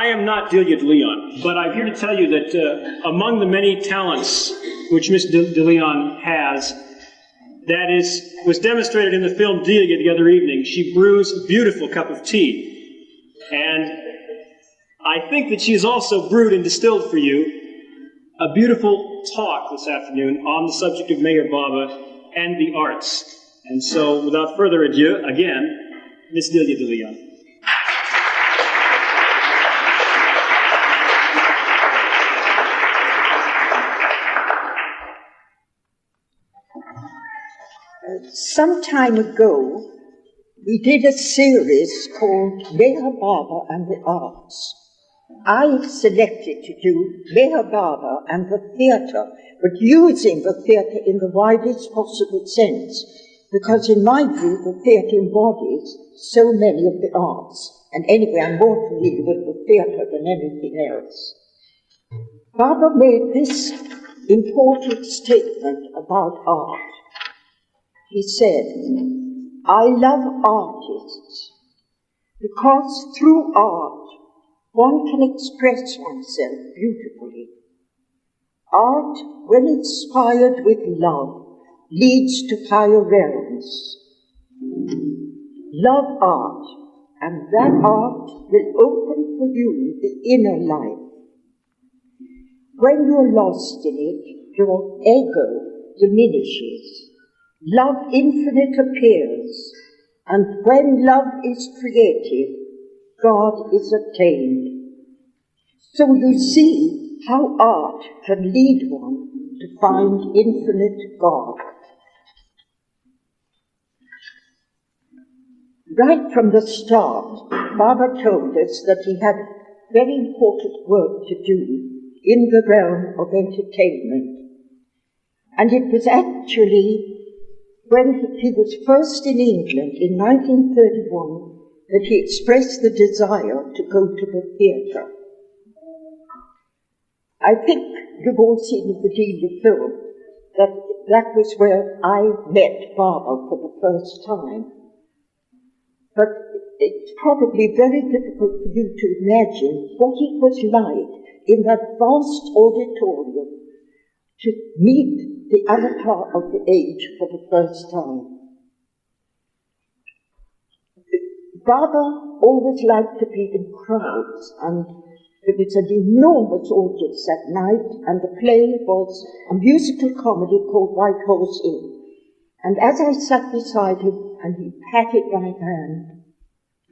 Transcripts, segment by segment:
I am not Delia DeLeon, but I'm here to tell you that among the many talents which Miss DeLeon has, was demonstrated in the film Delia the other evening. She brews a beautiful cup of tea. And I think that she has also brewed and distilled for you a beautiful talk this afternoon on the subject of Meher Baba and the arts. And so, without further ado, again, Miss Delia DeLeon. Some time ago, we did a series called Meher Baba and the Arts. I selected to do Meher Baba and the theatre, but using the theatre in the widest possible sense, because in my view the theatre embodies so many of the arts, and anyway I'm more familiar with the theatre than anything else. Baba made this important statement about art. He said, "I love artists because through art one can express oneself beautifully. Art, when inspired with love, leads to higher realms. Love art, and that art will open for you the inner life. When you're lost in it, your ego diminishes. Love infinite appears, and when love is created, God is attained. So you see how art can lead one to find infinite God." Right from the start, Baba told us that he had very important work to do in the realm of entertainment. And it was actually when he was first in England in 1931 that he expressed the desire to go to the theatre. I think you've all seen the Delia film, that was where I met Baba for the first time. But it's probably very difficult for you to imagine what it was like in that vast auditorium to meet the avatar of the age for the first time. Baba always liked to be in crowds, and there was an enormous audience that night, and the play was a musical comedy called White Horse Inn. And as I sat beside him and he patted my hand,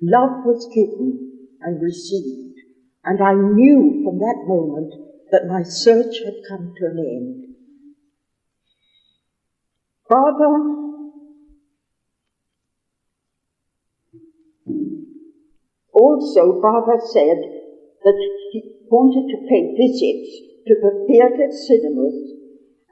love was given and received, and I knew from that moment that my search had come to an end. Baba said that he wanted to pay visits to the theatre cinemas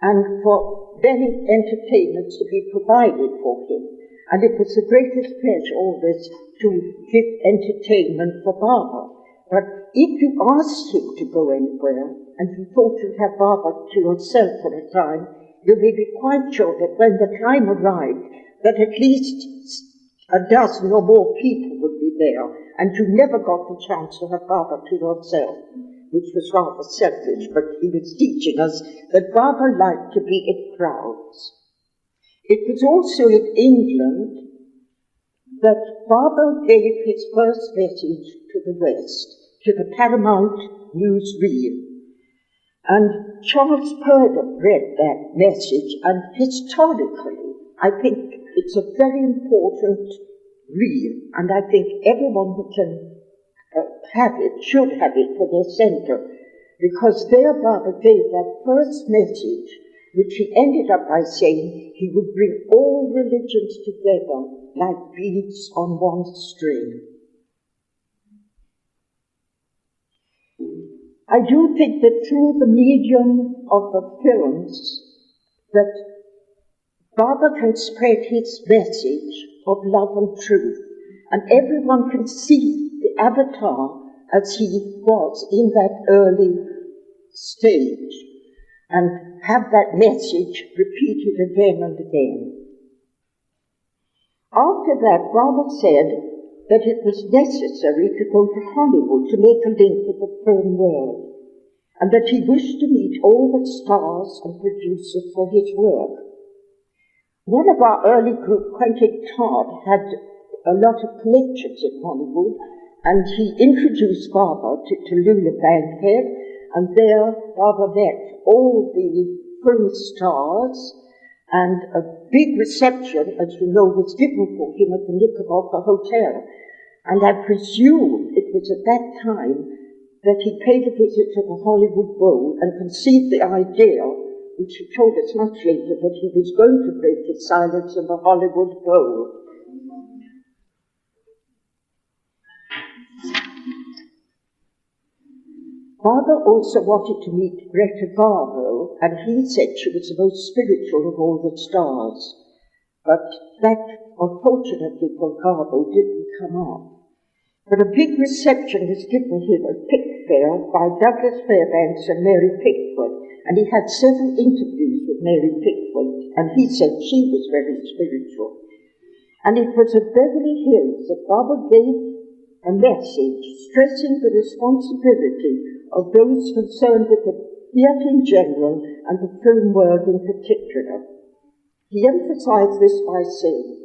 and for many entertainments to be provided for him. And it was the greatest pleasure always to give entertainment for Baba. But if you asked him to go anywhere and you thought you'd have Baba to yourself for a time, you may be quite sure that when the time arrived, that at least a dozen or more people would be there, and you never got the chance to have Baba to yourself, which was rather selfish, but he was teaching us that Baba liked to be in crowds. It was also in England that Baba gave his first message to the West, to the Paramount newsreel. And Charles Purdom read that message, and historically, I think it's a very important reel, and I think everyone who can have it should have it for their center, because there Baba gave that first message, which he ended up by saying he would bring all religions together like beads on one string. I do think that through the medium of the films that Baba can spread his message of love and truth, and everyone can see the avatar as he was in that early stage, and have that message repeated again and again. After that, Baba said that it was necessary to go to Hollywood to make a link with the film world, and that he wished to meet all the stars and producers for his work. One of our early group, Quentin Todd, had a lot of connections in Hollywood, and he introduced Barbara to Lula Bankhead, and there Barbara met all the film stars, and a big reception, as you know, was given for him at the Knickerbocker Hotel. And I presume it was at that time that he paid a visit to the Hollywood Bowl and conceived the idea, which he told us much later, that he was going to break his silence in the Hollywood Bowl. Barbara also wanted to meet Greta Garbo, and he said she was the most spiritual of all the stars. But that, unfortunately for Garbo, didn't come up. But a big reception was given him at Pickfair by Douglas Fairbanks and Mary Pickford, and he had several interviews with Mary Pickford, and he said she was very spiritual. And it was at Beverly Hills that Barbara gave a message stressing the responsibility of those concerned with the theatre in general and the film world in particular. He emphasized this by saying,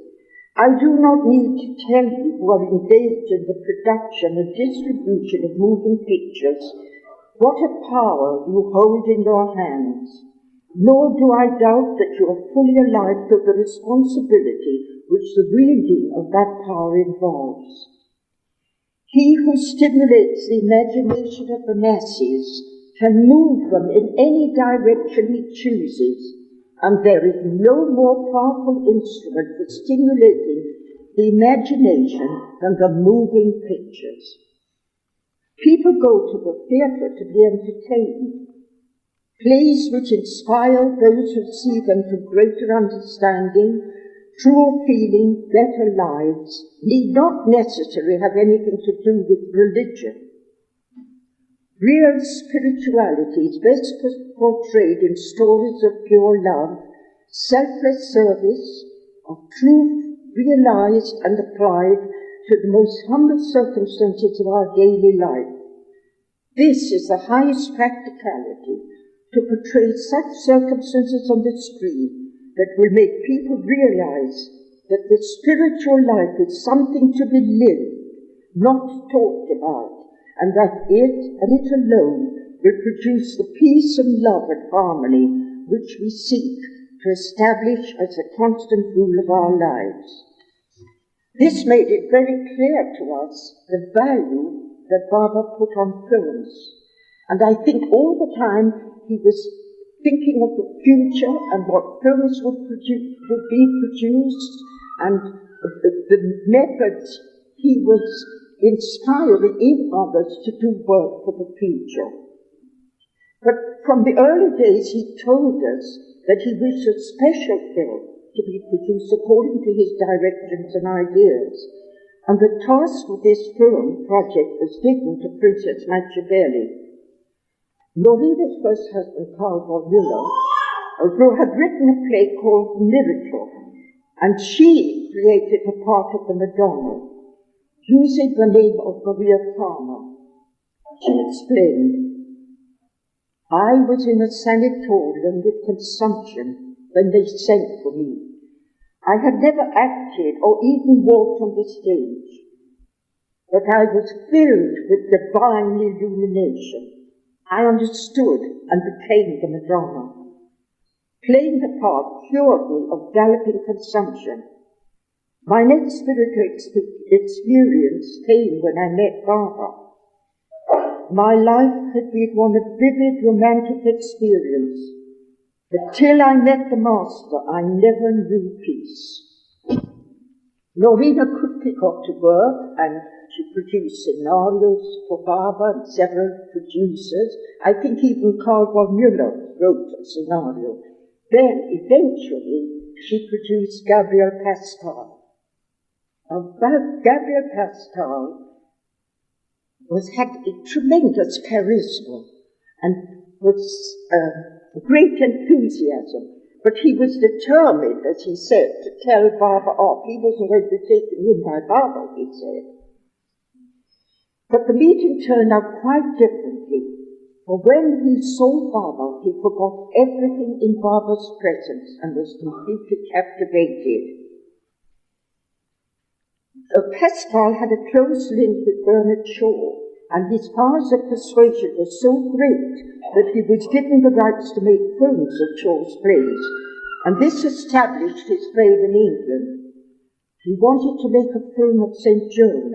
"I do not need to tell you who are engaged in the production and distribution of moving pictures what a power you hold in your hands, nor do I doubt that you are fully alive to the responsibility which the wielding of that power involves. He who stimulates the imagination of the masses can move them in any direction he chooses, and there is no more powerful instrument for stimulating the imagination than the moving pictures. People go to the theatre to be entertained. Plays which inspire those who see them to greater understanding, truer feeling, better lives, need not necessarily have anything to do with religion. Real spirituality is best portrayed in stories of pure love, selfless service, of truth realized and applied to the most humble circumstances of our daily life. This is the highest practicality, to portray such circumstances on the screen that will make people realize that the spiritual life is something to be lived, not talked about, and that it, and it alone, will produce the peace and love and harmony which we seek to establish as the constant rule of our lives. This made it very clear to us the value that Barbara put on films, and I think all the time he was thinking of the future and what films would be produced, and the methods he was inspiring in others to do work for the future. But from the early days he told us that he wished a special film to be produced according to his directions and ideas, and the task of this film project was given to Princess Machiavelli. Norina's first husband, Carl von Müller, had written a play called Miracle, and she created the part of the Madonna, using the name of Maria Palmer. She explained, "I was in a sanatorium with consumption when they sent for me. I had never acted or even walked on the stage, but I was filled with divine illumination. I understood and became the Madonna. Playing the part cured me of galloping consumption. My next spiritual experience came when I met Barbara. My life had been one of vivid romantic experience, but till I met the Master, I never knew peace." Norina could pick up to work, and she produced scenarios for Barbara and several producers. I think even Carl von Müller wrote a scenario. Then, eventually, she produced Gabriel Pascal. Gabriel Pascal had a tremendous charisma and was great enthusiasm, But he was determined, as he said, to tell Baba off. He wasn't going to be taken in by Baba, he said. But the meeting turned out quite differently, for when he saw Baba, he forgot everything in Baba's presence and was completely captivated. Pascal had a close link with Bernard Shaw, and his powers of persuasion were so great that he was given the rights to make films of Shaw's plays, and this established his fame in England. He wanted to make a film of St. Joan,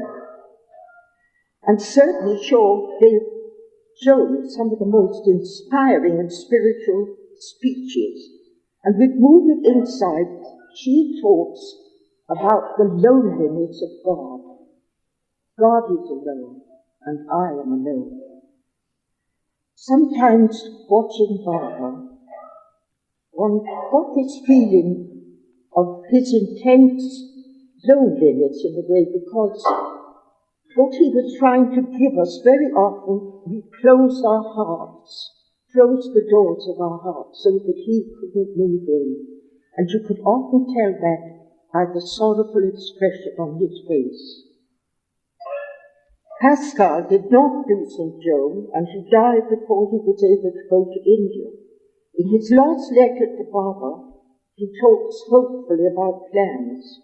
and certainly Shaw gave Joan some of the most inspiring and spiritual speeches, and with moving insight, she talks about the loneliness of God. God is alone, and I am alone. Sometimes watching Baba, one got this feeling of his intense loneliness in a way, because what he was trying to give us, very often we closed our hearts, closed the doors of our hearts so that he couldn't move in. And you could often tell that by the sorrowful expression on his face. Pascal did not do St. Joan, and he died before he was able to go to India. In his last letter to Baba, he talks hopefully about plans.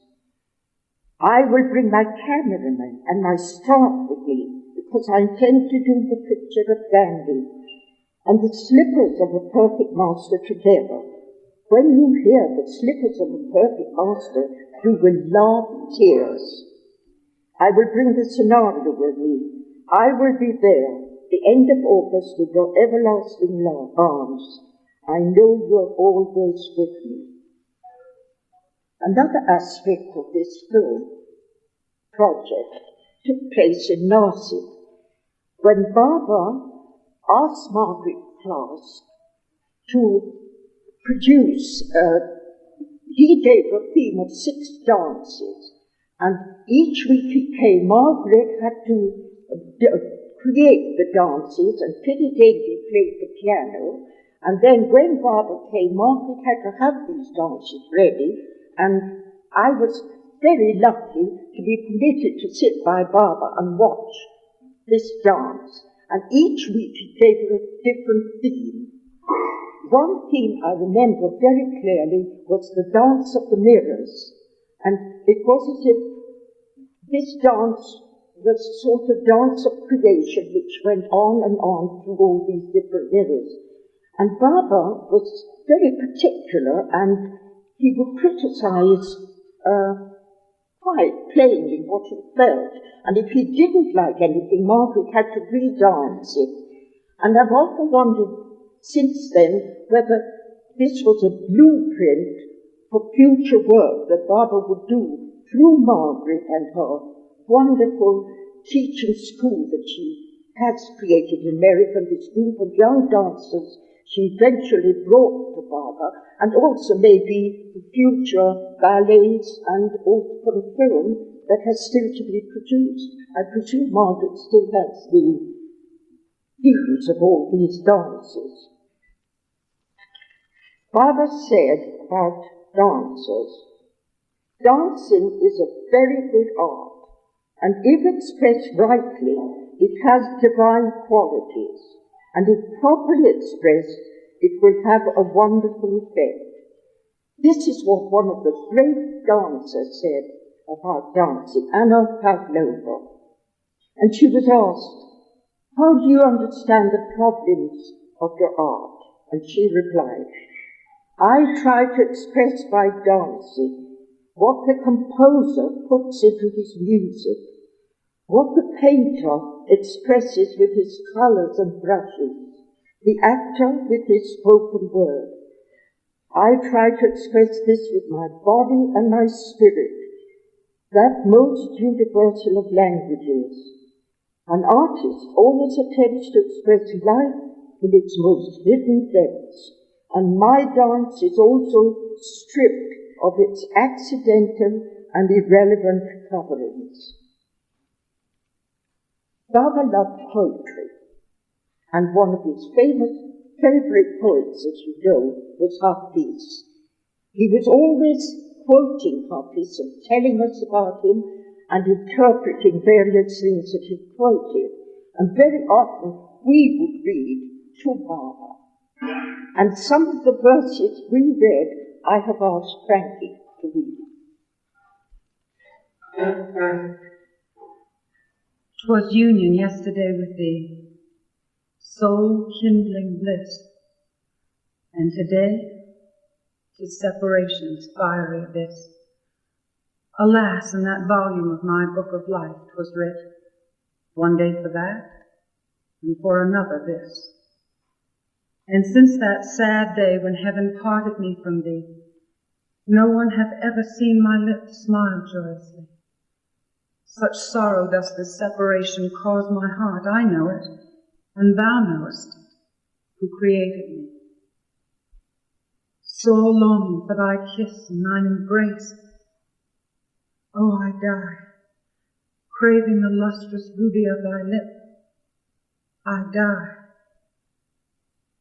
I will bring my cameraman and my staff with me, because I intend to do the picture of Gandhi and the slippers of a perfect master together. When you hear the slippers of a perfect master, you will laugh tears. I will bring the scenario with me. I will be there, the end of August, with your everlasting arms. I know you're always with me. Another aspect of this film project took place in Nasik, when Baba asked Margaret Clark to produce, he gave a theme of 6 dances, and each week he came, Margaret had to create the dances, and Pitty Davy played the piano, and then when Baba came, Margaret had to have these dances ready, and I was very lucky to be permitted to sit by Baba and watch this dance, and each week he gave her a different theme. One theme I remember very clearly was the dance of the mirrors, and it was as if this dance was a sort of dance of creation which went on and on through all these different mirrors. And Baba was very particular, and he would criticize quite plainly what he felt, and if he didn't like anything, Margaret had to re-dance it. And I've often wondered since then whether this was a blueprint for future work that Baba would do through Margaret and her wonderful teaching school that she has created in America, and this group of young dancers she eventually brought to Baba, and also maybe the future ballets and also for a film that has still to be produced. I presume Margaret still has the themes of all these dances. Baba said about dancers, dancing is a very good art, and if expressed rightly, it has divine qualities, and if properly expressed, it will have a wonderful effect. This is what one of the great dancers said about dancing, Anna Pavlova. And she was asked, how do you understand the problems of your art? And she replied, I try to express by dancing what the composer puts into his music, what the painter expresses with his colors and brushes, the actor with his spoken word. I try to express this with my body and my spirit, that most universal of languages. An artist always attempts to express life in its most hidden depths, and my dance is also stripped of its accidental and irrelevant coverings. Baba loved poetry, and one of his favorite poets, as you know, was Hafiz. He was always quoting copies and telling us about him and interpreting various things that he quoted. And very often we would read to Baba. And some of the verses we read, I have asked Frankie to read. 'Twas union yesterday with thee, soul-kindling bliss, and today 'tis separation's fiery abyss. Alas, in that volume of my book of life 'twas writ, one day for that, and for another this. And since that sad day when heaven parted me from thee, no one hath ever seen my lips smile joyously. Such sorrow does this separation cause my heart, I know it, and thou knowest it, who created me. Sore longing for thy kiss and thine embrace. Oh, I die, craving the lustrous ruby of thy lip. I die.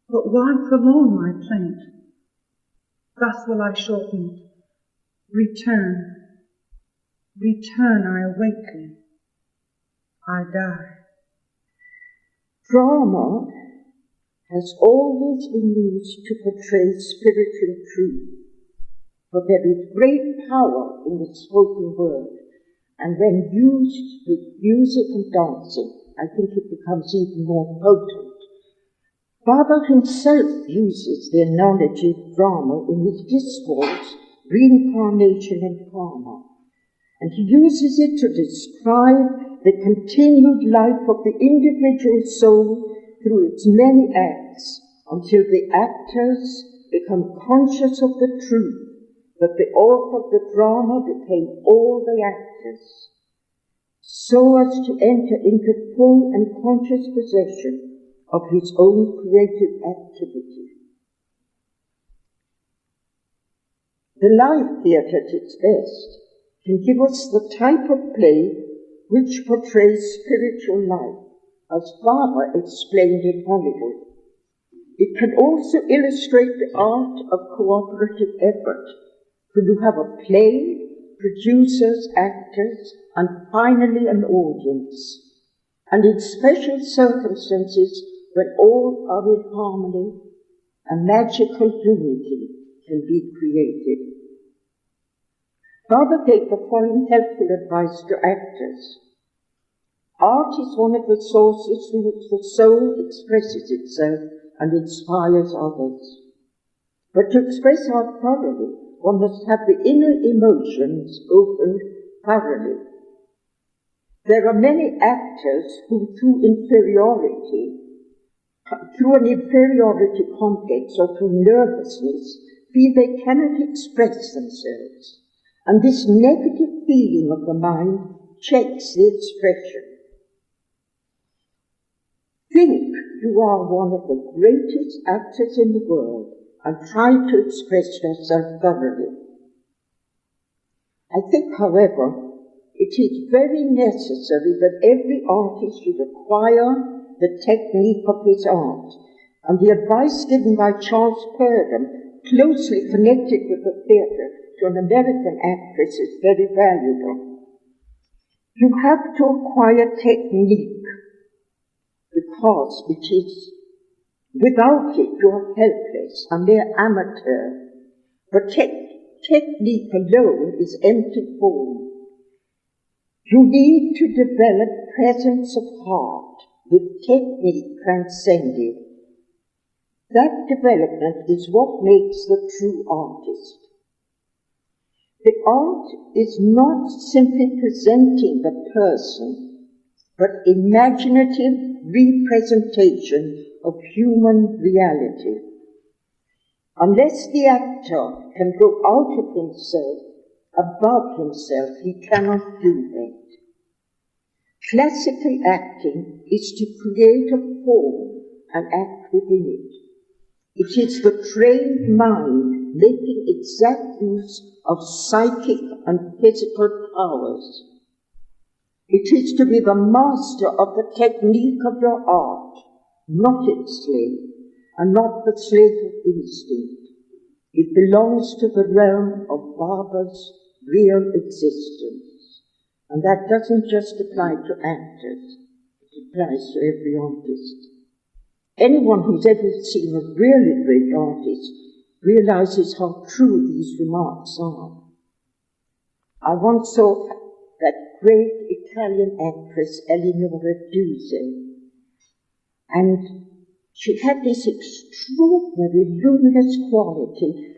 But why prolong my plaint? Thus will I shorten it. Return, return, I await thee. I die. Drama has always been used to portray spiritual truth, for there is great power in the spoken word, and when used with music and dancing, I think it becomes even more potent. Baba himself uses the analogy of drama in his discourse, Reincarnation and Karma, and he uses it to describe the continued life of the individual soul through its many acts, until the actors become conscious of the truth that the author of the drama became all the actors, so as to enter into full and conscious possession of his own creative activity. The live theatre at its best can give us the type of play which portrays spiritual life, as Baba explained in Hollywood. It can also illustrate the art of cooperative effort, when you have a play, producers, actors, and finally an audience. And in special circumstances, when all are in harmony, a magical unity can be created. Baba gave the following helpful advice to actors. Art is one of the sources through which the soul expresses itself and inspires others. But to express art thoroughly, one must have the inner emotions opened thoroughly. There are many actors who, through an inferiority complex or through nervousness, feel they cannot express themselves, and this negative feeling of the mind checks the expression. Think you are one of the greatest actors in the world and try to express yourself thoroughly. I think, however, it is very necessary that every artist should acquire the technique of his art, and the advice given by Charles Purdom, closely connected with the theatre, to an American actress is very valuable. You have to acquire technique, because without it you are helpless, a mere amateur. But technique alone is empty form. You need to develop presence of heart, with technique transcended. That development is what makes the true artist. The art is not simply presenting the person, but imaginative representation of human reality. Unless the actor can go out of himself, above himself, he cannot do that. Classical acting is to create a form and act within it. It is the trained mind making exact use of psychic and physical powers. It is to be the master of the technique of your art, not its slave, and not the slave of instinct. It belongs to the realm of Barbara's real existence. And that doesn't just apply to actors, it applies to every artist. Anyone who's ever seen a really great artist realizes how true these remarks are. I once saw that great Italian actress Eleonora Duse, and she had this extraordinary luminous quality,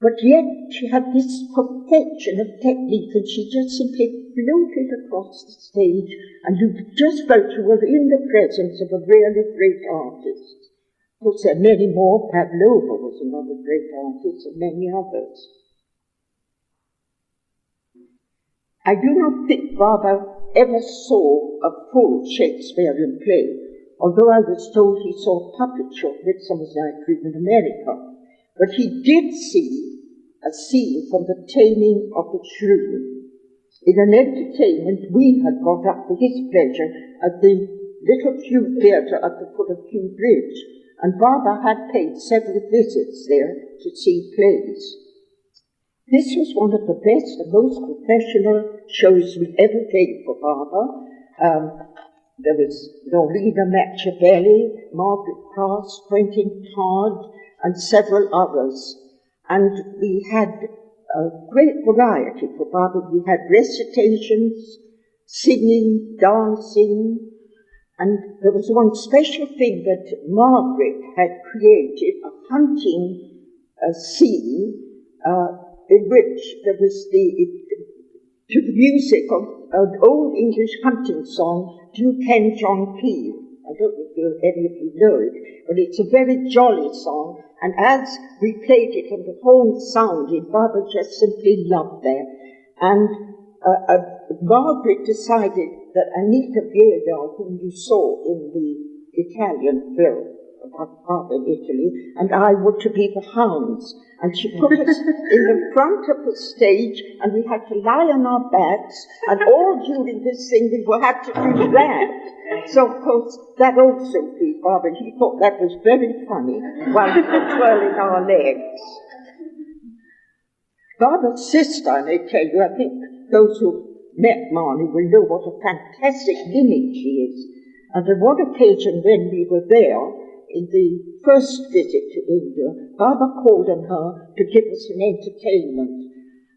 but yet she had this perfection of technique, and she just simply floated across the stage, and you just felt you were in the presence of a really great artist. Of course, there are many more. Pavlova was another great artist, and many others. I do not think Barbara ever saw a full Shakespearean play, although I was told he saw a puppet show of Midsummer's Night Dream in America. But he did see a scene from The Taming of the Shrew in an entertainment we had got up for his pleasure at the Little Kew Theatre at the foot of Kew Bridge, and Barbara had paid several visits there to see plays. This was one of the best and most professional shows we ever gave for Barbara. There was Norina Machiavelli, Margaret Cross, Quentin Todd, and several others. And we had a great variety for Barbara. We had recitations, singing, dancing, and there was one special thing that Margaret had created, a hunting scene in which there was to the music of an old English hunting song, Do You Ken John Peel? I don't know if any of you know it, but it's a very jolly song, and as we played it and the horn sounded, Barbara just simply loved that. And Margaret decided that Anita Delia, whom you saw in the Italian film about Barbara in Italy, and I were to be the hounds. And she put us in the front of the stage, and we had to lie on our backs, and all during this thing we had to do that. So, of course, that also pleased Barbara. He thought that was very funny while we were twirling our legs. Barbara's sister, I may tell you, I think those who met Marnie will know what a fantastic mimic she is. And on one occasion when we were there, in the first visit to India, Barbara called on her to give us an entertainment.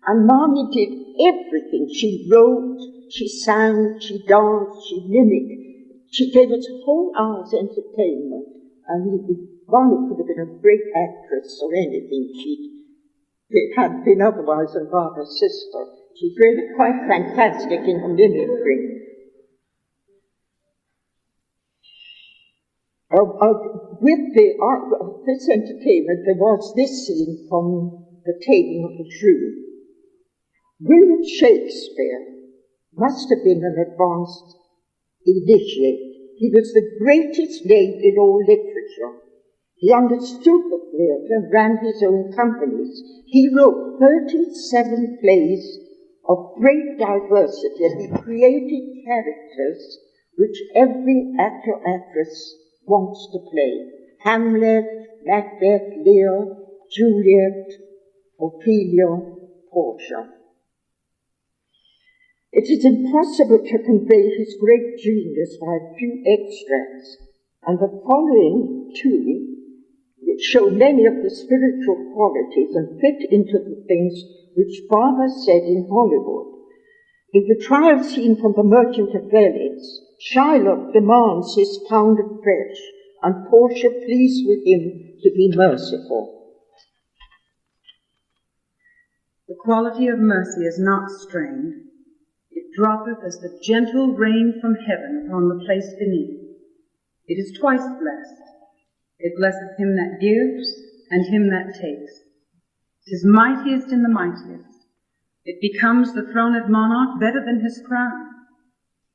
And Marnie did everything. She wrote, she sang, she danced, she mimicked. She gave us a whole hour's entertainment. And Marnie could have been a great actress or anything. She had been otherwise than Barbara's sister. She's really quite fantastic in her mimicry. With this entertainment, there was this scene from The Taming of the Shrew. William Shakespeare must have been an advanced initiate. He was the greatest name in all literature. He understood the theatre, ran his own companies. He wrote 37 plays of great diversity, and he created characters which every actor, actress wants to play. Hamlet, Macbeth, Lear, Juliet, Ophelia, Portia. It is impossible to convey his great genius by a few extracts, and the following two, which show many of the spiritual qualities and fit into the things which Barbara said in Hollywood. In the trial scene from The Merchant of Venice, Shylock demands his pound of flesh, and Portia pleads with him to be merciful. The quality of mercy is not strained. It droppeth as the gentle rain from heaven upon the place beneath. It is twice blessed. It blesseth him that gives, and him that takes. 'Tis mightiest in the mightiest. It becomes the throned monarch better than his crown.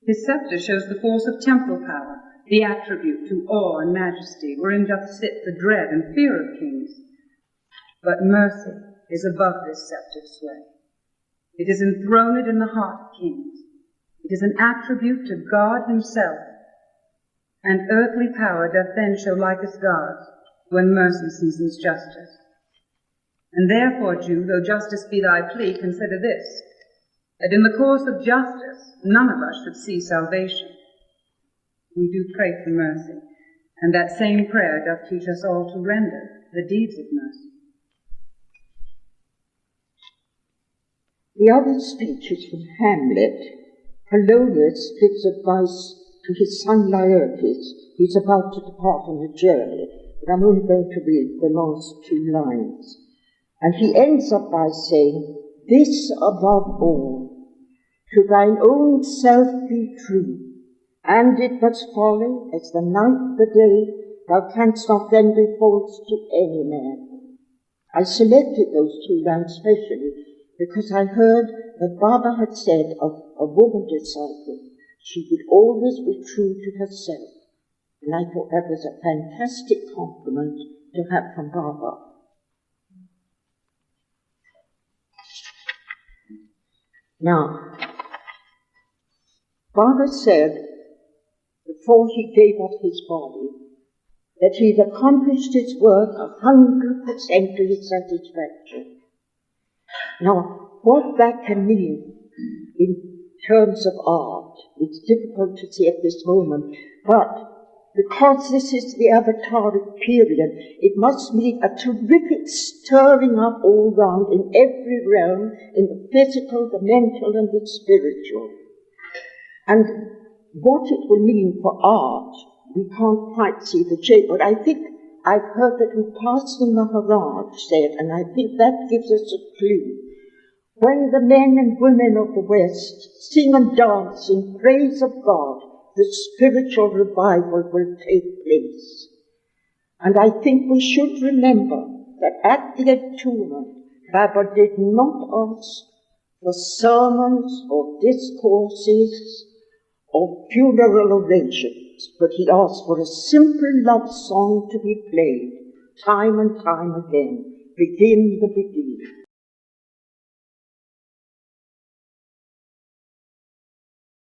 His scepter shows the force of temporal power, the attribute to awe and majesty, wherein doth sit the dread and fear of kings. But mercy is above this sceptred sway. It is enthroned in the heart of kings. It is an attribute to God himself, and earthly power doth then show likest God's, when mercy seasons justice. And therefore, Jew, though justice be thy plea, consider this, that in the course of justice none of us should see salvation. We do pray for mercy, and that same prayer doth teach us all to render the deeds of mercy. The other speech is from Hamlet. Polonius gives advice to his son Laertes, who is about to depart on a journey, but I'm only going to read the last 2 lines. And he ends up by saying, "This above all, to thine own self be true, and it must follow, as the night the day, thou canst not then be false to any man." I selected those 2 lines specially because I heard that Baba had said of a woman disciple, she would always be true to herself. And I thought that was a fantastic compliment to have from Baba. Now, Baba said, before he gave up his body, that he'd accomplished his work 100% to his satisfaction. Now, what that can mean in terms of art, it's difficult to see at this moment, but because this is the avataric period, it must mean a terrific stirring up all round in every realm, in the physical, the mental, and the spiritual. And what it will mean for art, we can't quite see the shape, but I think I've heard that Upasana Maharaj said, and I think that gives us a clue. When the men and women of the West sing and dance in praise of God, the spiritual revival will take place. And I think we should remember that at the entombment, Baba did not ask for sermons or discourses or funeral orations, but he asked for a simple love song to be played time and time again. Begin the beginning.